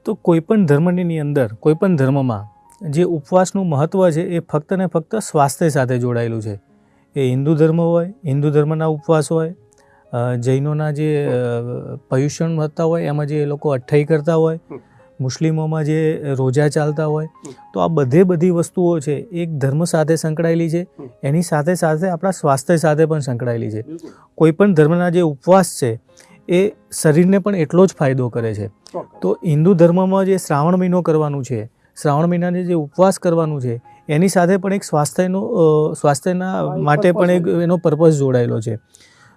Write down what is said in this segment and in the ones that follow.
તો કોઈપણ ધર્મની અંદર કોઈપણ ધર્મમાં જે ઉપવાસનું મહત્ત્વ છે એ ફક્ત ને ફક્ત સ્વાસ્થ્ય સાથે જોડાયેલું છે. એ હિન્દુ ધર્મ હોય, હિન્દુ ધર્મના ઉપવાસ હોય, જૈનોના જે પર્યુષણ મળતા હોય એમાં જે લોકો અઠ્ઠાઈ કરતા હોય, મુસ્લિમોમાં જે રોજા ચાલતા હોય, તો આ બધી વસ્તુઓ છે એક ધર્મ સાથે સંકળાયેલી છે. એની સાથે સાથે આપણા સ્વાસ્થ્ય સાથે પણ સંકળાયેલી છે. કોઈપણ ધર્મના જે ઉપવાસ છે એ શરીરને પણ એટલો જ ફાયદો કરે છે. તો હિન્દુ ધર્મમાં જે શ્રાવણ મહિનો કરવાનું છે, શ્રાવણ મહિનાને જે ઉપવાસ કરવાનું છે એની સાથે પણ એક સ્વાસ્થ્યના માટે પણ એક એનો પર્પઝ જોડાયેલો છે.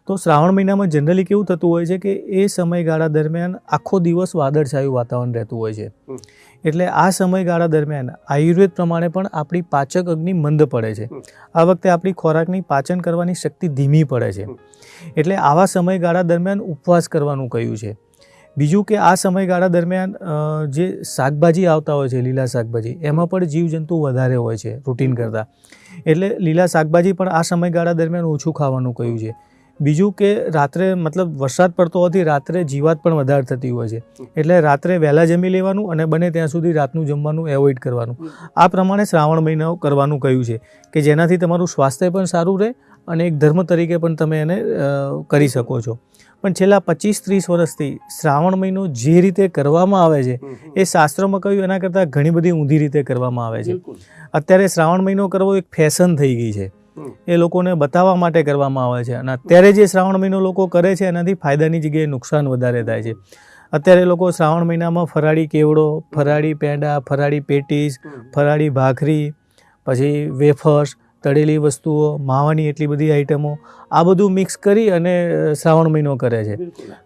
તો શ્રાવણ મહિનામાં જનરલી કેવું થતું હોય છે કે એ સમયગાળા દરમિયાન આખો દિવસ વાદળછાયું વાતાવરણ રહેતું હોય છે. એટલે આ સમયગાળા દરમિયાન આયુર્વેદ પ્રમાણે પણ આપણી પાચક અગ્નિ મંદ પડે છે. આ વખતે આપણી ખોરાકની પાચન કરવાની શક્તિ ધીમી પડે છે. એટલે આવા સમયગાળા દરમિયાન ઉપવાસ કરવાનું કહ્યું છે. બીજું કે આ સમયગાળા દરમિયાન જે શાકભાજી આવતા હોય છે, લીલા શાકભાજી, એમાં પણ જીવજંતુ વધારે હોય છે રૂટીન કરતાં. એટલે લીલા શાકભાજી પણ આ સમયગાળા દરમિયાન ઓછું ખાવાનું કહ્યું છે. બીજું કે રાત્રે વરસાદ પડતો હોવાથી રાત્રે જીવાત પણ વધારે થતી હોય છે. એટલે રાત્રે વહેલા જમી લેવાનું અને બને ત્યાં સુધી રાતનું જમવાનું એવોઇડ કરવાનું. આ પ્રમાણે શ્રાવણ મહિનો કરવાનું કહ્યું છે કે જેનાથી તમારું સ્વાસ્થ્ય પણ સારું રહે અને એક ધર્મ તરીકે પણ તમે એને કરી શકો છો. પણ છેલ્લા 25-30 વર્ષથી શ્રાવણ મહિનો જે રીતે કરવામાં આવે છે એ શાસ્ત્રોમાં કહ્યું એના કરતાં ઘણી બધી ઊંધી રીતે કરવામાં આવે છે. અત્યારે શ્રાવણ મહિનો કરવો એક ફેશન થઈ ગઈ છે. એ લોકોને બતાવવા માટે કરવામાં આવે છે. અને અત્યારે જે શ્રાવણ મહિનો લોકો કરે છે એનાથી ફાયદાની જગ્યાએ નુકસાન વધારે થાય છે. અત્યારે લોકો શ્રાવણ મહિનામાં ફરાળી કેવડો, ફરાળી પેંડા, ફરાળી પેટીસ, ફરાળી ભાખરી, પછી વેફર્સ, તળેલી વસ્તુઓ, માવાની એટલી બધી આઈટમો, આ બધું મિક્સ કરી અને શ્રાવણ મહિનો કરે છે.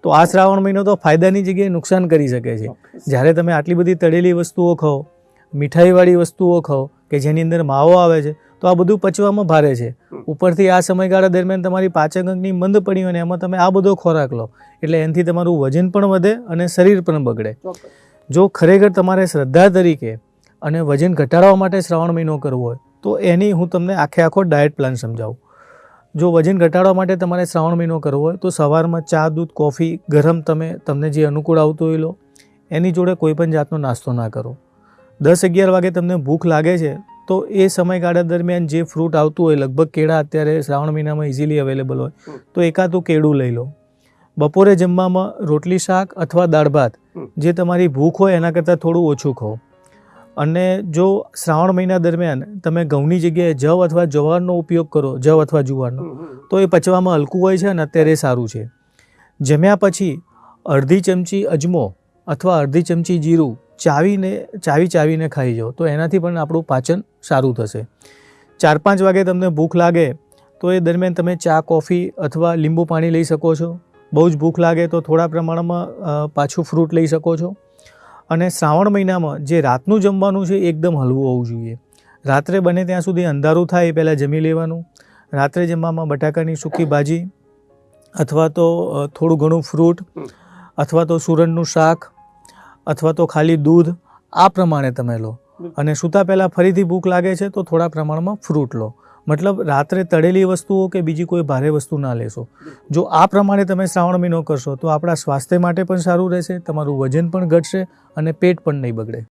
તો આ શ્રાવણ મહિનો તો ફાયદાની જગ્યાએ નુકસાન કરી શકે છે. જ્યારે તમે આટલી બધી તળેલી વસ્તુઓ ખાઓ, મીઠાઈવાળી વસ્તુઓ ખાઓ કે જેની અંદર માવો આવે છે, તો આ બધું પચવામાં ભારે છે. ઉપરથી આ સમયગાળા દરમિયાન તમારી પાચક અગ્નિ મંદ પડી હોય અને એમાં તમે આ બધો ખોરાક લો એટલે એનાથી તમારું વજન પણ વધે અને શરીર પણ બગડે. જો ખરેખર તમારે શ્રદ્ધા તરીકે અને વજન ઘટાડવા માટે શ્રાવણ મહિનો કરવો હોય તો એની હું તમને આખો ડાયટ પ્લાન સમજાવું. જો વજન ઘટાડવા માટે તમારે શ્રાવણ મહિનો કરવો હોય તો સવારમાં ચા, દૂધ, કોફી ગરમ તમને જે અનુકૂળ આવતું હોય લો. એની જોડે કોઈ પણ જાતનો નાસ્તો ના કરો. 10-11 વાગે તમને ભૂખ લાગે છે તો એ સમયગાળા દરમિયાન જે ફ્રૂટ આવતું હોય, લગભગ કેળા અત્યારે શ્રાવણ મહિનામાં ઇઝીલી અવેલેબલ હોય, તો એકાદું કેળું લઈ લો. બપોરે જમવામાં રોટલી શાક અથવા દાળ ભાત જે તમારી ભૂખ હોય એના કરતાં થોડું ઓછું ખાઓ. અને જો શ્રાવણ મહિના દરમિયાન તમે ઘઉંની જગ્યાએ જવ અથવા જવારનો ઉપયોગ કરો, જવ અથવા જુવારનો, તો એ પચવામાં હલકું હોય છે અને અત્યારે સારું છે. જમ્યા પછી અડધી ચમચી અજમો અથવા અડધી ચમચી જીરું ચાવીને ખાઈ જાઓ તો એનાથી પણ આપણું પાચન સારું થશે. 4-5 વાગે તમને ભૂખ લાગે તો એ દરમિયાન તમે ચા, કોફી અથવા લીંબુ પાણી લઈ શકો છો. બહુ જ ભૂખ લાગે તો થોડા પ્રમાણમાં પાછું ફ્રૂટ લઈ શકો છો. અને શ્રાવણ મહિનામાં જે રાતનું જમવાનું છે એકદમ હળવું હોવું જોઈએ. રાત્રે બને ત્યાં સુધી અંધારું થાય એ પહેલાં જમી લેવાનું. રાત્રે જમવામાં બટાકાની સૂકી ભાજી અથવા તો થોડું ઘણું ફ્રૂટ અથવા તો સુરણનું શાક અથવા તો ખાલી દૂધ, આ પ્રમાણે તમે લો. અને સૂતા પહેલાં ફરીથી ભૂખ લાગે છે તો થોડા પ્રમાણમાં ફ્રૂટ લો. મતલબ રાત્રે તળેલી વસ્તુઓ કે બીજી કોઈ ભારે વસ્તુ ના લેશો. જો આ પ્રમાણે તમે શ્રાવણ મહિનો કરશો તો આપણા સ્વાસ્થ્ય માટે પણ સારું રહેશે, તમારું વજન પણ ઘટશે અને પેટ પણ નહીં બગડે.